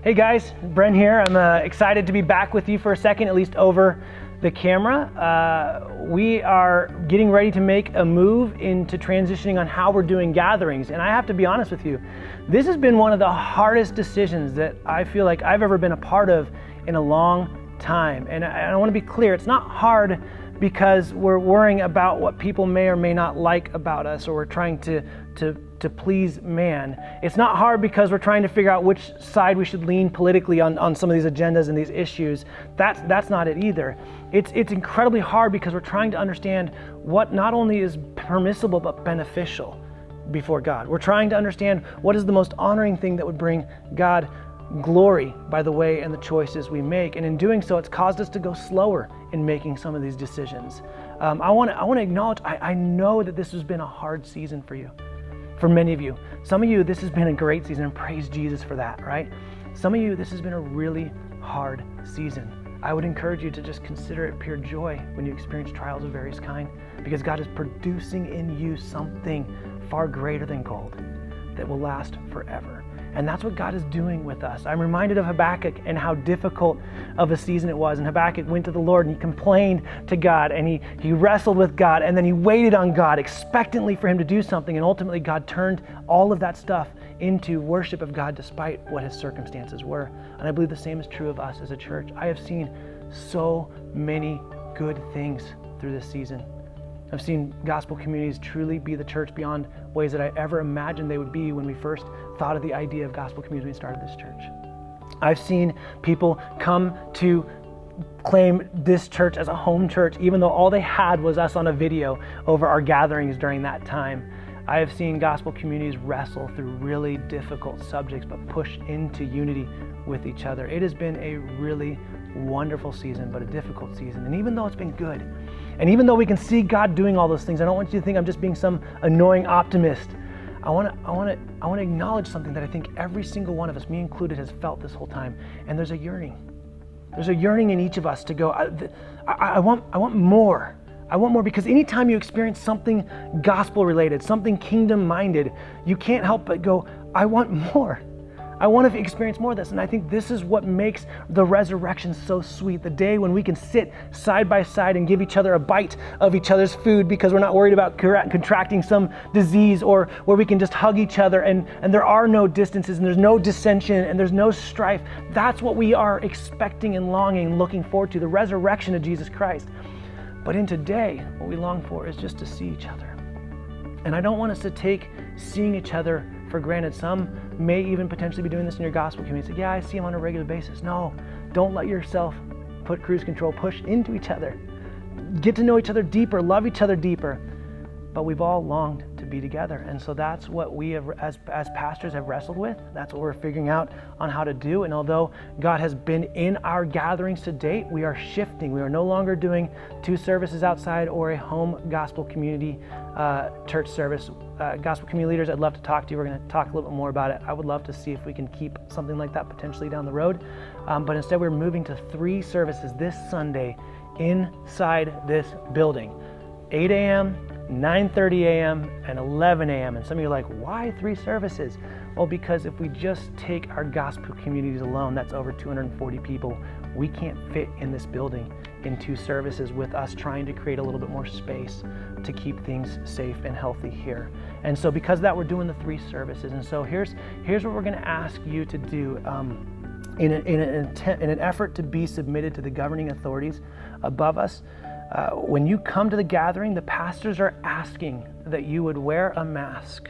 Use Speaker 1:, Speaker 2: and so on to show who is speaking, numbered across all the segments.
Speaker 1: Hey guys, Bren here. I'm excited to be back with you for a second, at least over the camera. We are getting ready to make a move into transitioning on how we're doing gatherings. And I have to be honest with you, this has been one of the hardest decisions that I feel like I've ever been a part of in a long time. And I want to be clear, it's not hard because we're worrying about what people may or may not like about us, or we're trying to please man. It's not hard because we're trying to figure out which side we should lean politically on some of these agendas and these issues. That's not it either. It's incredibly hard because we're trying to understand what not only is permissible but beneficial before God. We're trying to understand what is the most honoring thing that would bring God glory by the way and the choices we make. And in doing so, it's caused us to go slower in making some of these decisions. I want to acknowledge, I know that this has been a hard season for you. For many of you. Some of you, this has been a great season, and praise Jesus for that, right? Some of you, this has been a really hard season. I would encourage you to just consider it pure joy when you experience trials of various kind, because God is producing in you something far greater than gold that will last forever. And that's what God is doing with us. I'm reminded of Habakkuk and how difficult of a season it was. And Habakkuk went to the Lord and he complained to God, and he wrestled with God, and then he waited on God expectantly for him to do something. And ultimately God turned all of that stuff into worship of God despite what his circumstances were. And I believe the same is true of us as a church. I have seen so many good things through this season. I've seen gospel communities truly be the church beyond ways that I ever imagined they would be when we first thought of the idea of gospel community when we started this church. I've seen people come to claim this church as a home church, even though all they had was us on a video over our gatherings during that time. I have seen gospel communities wrestle through really difficult subjects, but push into unity with each other. It has been a really wonderful season, but a difficult season. And even though it's been good, and even though we can see God doing all those things, I don't want you to think I'm just being some annoying optimist. I want to acknowledge something that I think every single one of us, me included, has felt this whole time. And there's a yearning. There's a yearning in each of us to go, I want more. I want more, because anytime you experience something gospel related, something kingdom minded, you can't help but go, I want more. I want to experience more of this. And I think this is what makes the resurrection so sweet. The day when we can sit side by side and give each other a bite of each other's food because we're not worried about contracting some disease, or where we can just hug each other and there are no distances and there's no dissension and there's no strife. That's what we are expecting and longing, looking forward to, the resurrection of Jesus Christ. But in today, what we long for is just to see each other. And I don't want us to take seeing each other for granted. Some may even potentially be doing this in your gospel community. Say, yeah, I see them on a regular basis. No, don't let yourself put cruise control, push into each other. Get to know each other deeper, love each other deeper. But we've all longed to be together. And so that's what we have, as pastors, have wrestled with. That's what we're figuring out on how to do. And although God has been in our gatherings to date, we are shifting. We are no longer doing 2 services outside or a home gospel community church service. Gospel community leaders, I'd love to talk to you. We're going to talk a little bit more about it. I would love to see if we can keep something like that potentially down the road. But instead, we're moving to 3 services this Sunday inside this building. 8 a.m., 9:30 a.m. and 11 a.m. And some of you are like, why 3 services? Well, because if we just take our gospel communities alone, that's over 240 people. We can't fit in this building in 2 services with us trying to create a little bit more space to keep things safe and healthy here. And so because of that, we're doing the 3 services. And so here's what we're going to ask you to do in an effort to be submitted to the governing authorities above us. When you come to the gathering, the pastors are asking that you would wear a mask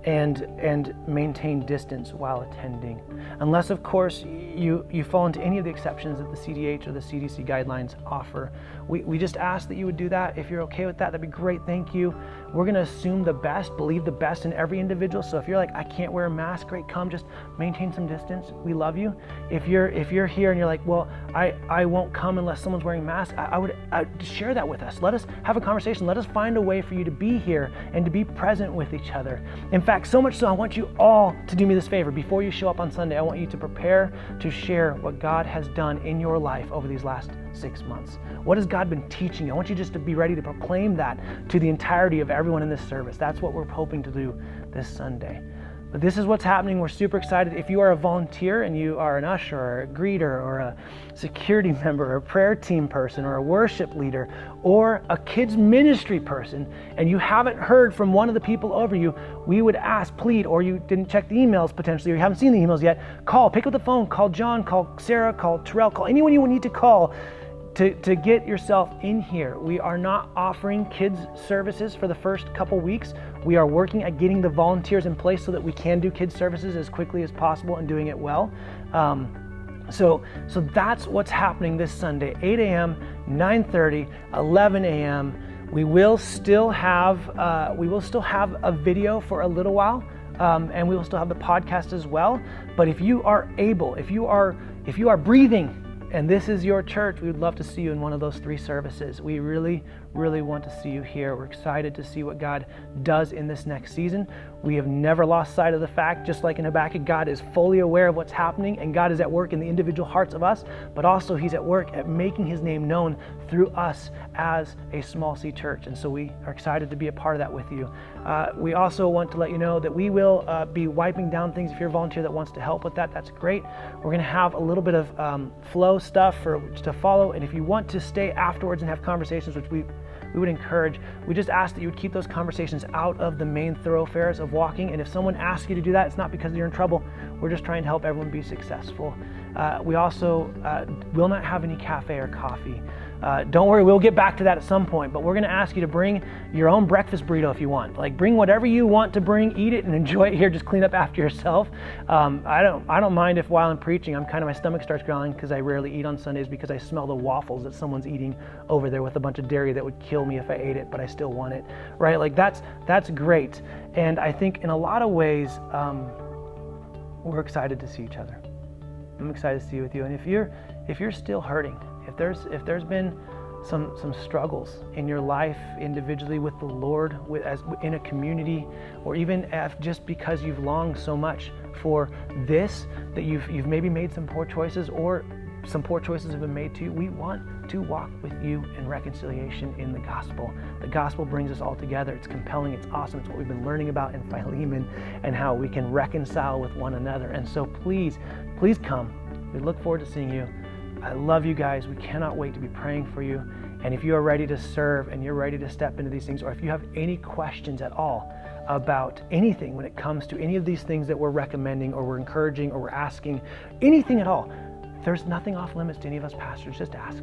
Speaker 1: and maintain distance while attending. Unless, of course, you fall into any of the exceptions that the CDH or the CDC guidelines offer. We just ask that you would do that. If you're okay with that, that'd be great. Thank you. We're going to assume the best, believe the best in every individual. So if you're like, I can't wear a mask, great, come, just maintain some distance. We love you. If you're here and you're like, well, I won't come unless someone's wearing a mask, I would share that with us. Let us have a conversation. Let us find a way for you to be here and to be present with each other. In fact, so much so, I want you all to do me this favor. Before you show up on Sunday, I want you to prepare to share what God has done in your life over these last 6 months. What has God been teaching you? I want you just to be ready to proclaim that to the entirety of everyone in this service. That's what we're hoping to do this Sunday. But this is what's happening. We're super excited. If you are a volunteer and you are an usher or a greeter or a security member or a prayer team person or a worship leader or a kids ministry person and you haven't heard from one of the people over you, we would ask, plead, or you didn't check the emails potentially, or you haven't seen the emails yet, pick up the phone, call John, call Sarah, call Terrell, call anyone you need to call to get yourself in here. We are not offering kids services for the first couple weeks. We are working at getting the volunteers in place so that we can do kids services as quickly as possible and doing it well. So that's what's happening this Sunday, 8 a.m., 9:30, 11 a.m. We will still have a video for a little while, and we will still have the podcast as well. But if you are able, if you are breathing, and this is your church, we would love to see you in one of those 3 services. We really, really want to see you here. We're excited to see what God does in this next season. We have never lost sight of the fact, just like in Habakkuk, God is fully aware of what's happening, and God is at work in the individual hearts of us, but also He's at work at making His name known through us as a Small C church. And so we are excited to be a part of that with you. We also want to let you know that we will be wiping down things. If you're a volunteer that wants to help with that, that's great. We're going to have a little bit of flow stuff to follow. And if you want to stay afterwards and have conversations, which we would encourage, we just ask that you would keep those conversations out of the main thoroughfares of walking. And if someone asks you to do that, it's not because you're in trouble. We're just trying to help everyone be successful. We also will not have any cafe or coffee. Don't worry, we'll get back to that at some point, but we're going to ask you to bring your own breakfast burrito if you want. Like, bring whatever you want to bring, eat it and enjoy it here. Just clean up after yourself. I don't mind if while I'm preaching, my stomach starts growling, because I rarely eat on Sundays because I smell the waffles that someone's eating over there with a bunch of dairy that would kill me if I ate it, but I still want it, right? Like, that's great. And I think in a lot of ways, we're excited to see each other. I'm excited to see you with you. And if you're still hurting, if there's been some struggles in your life individually with the Lord, as in a community, or even if just because you've longed so much for this, that you've maybe made some poor choices, or some poor choices have been made to you, we want to walk with you in reconciliation in the gospel. The gospel brings us all together. It's compelling. It's awesome. It's what we've been learning about in Philemon, and how we can reconcile with one another. And so please come. We look forward to seeing you. I love you guys. We cannot wait to be praying for you. And if you are ready to serve and you're ready to step into these things, or if you have any questions at all about anything when it comes to any of these things that we're recommending, or we're encouraging, or we're asking, anything at all, there's nothing off limits to any of us pastors. Just ask.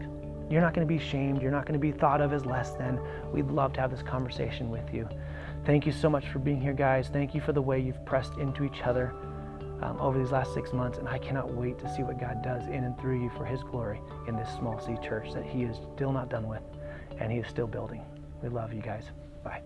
Speaker 1: You're not going to be shamed. You're not going to be thought of as less than. We'd love to have this conversation with you. Thank you so much for being here, guys. Thank you for the way you've pressed into each other over these last 6 months, and I cannot wait to see what God does in and through you for His glory in this Small C church that He is still not done with, and He is still building. We love you guys. Bye.